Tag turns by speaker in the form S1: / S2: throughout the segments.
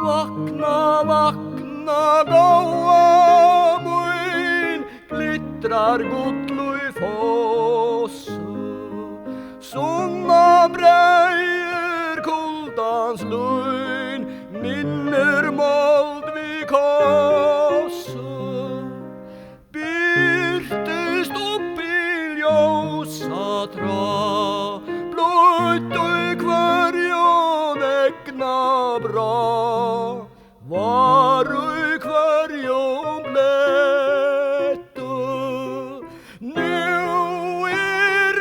S1: Vakna, vakna, góa mín, glittrar gullu í fossu. Sunna breiðir kuldans laun, minnir mold við kossu. Birtist upp í ljósa trá, blótt í hverjum egna brá, var í hverjum blettu. Nú vel,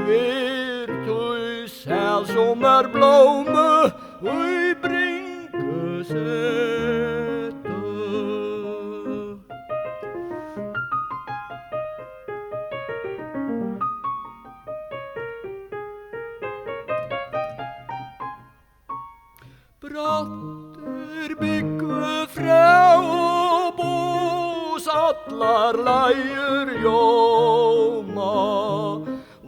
S1: virtu sæl som blómu í bringu settu. Brattir byggvu frá og bús allar lægir jóma.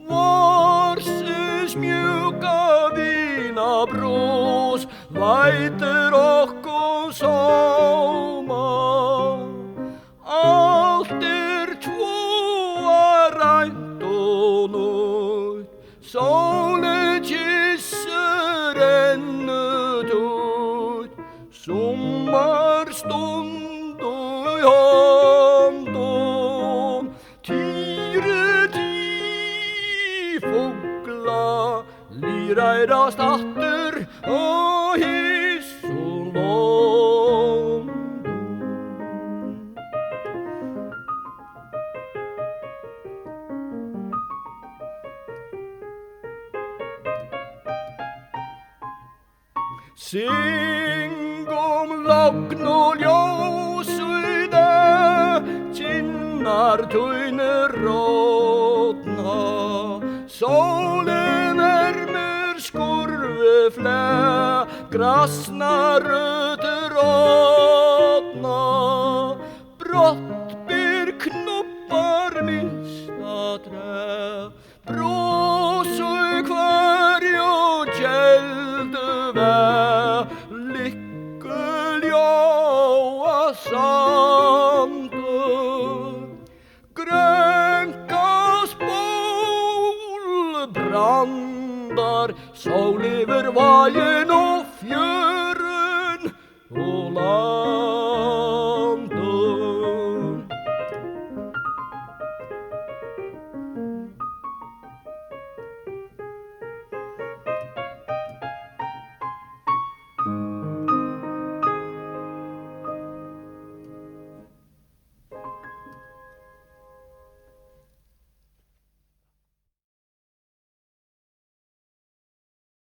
S1: Vorsins mjúka vínabrús vætir okkur sóma. Allt tvo rænt og nýtt, sólin kyssir ennut út. Sommarstund og í hondum, fugla lírærast aftur og hissum vondum. Syngum logn og ljós í dag, kinnar tøynir rótna. Sólin värmer skurveflä, grasna rötter råtna. Brått ber knoppar mista trä, brås i hverju kjeldu vä. Lykkelig og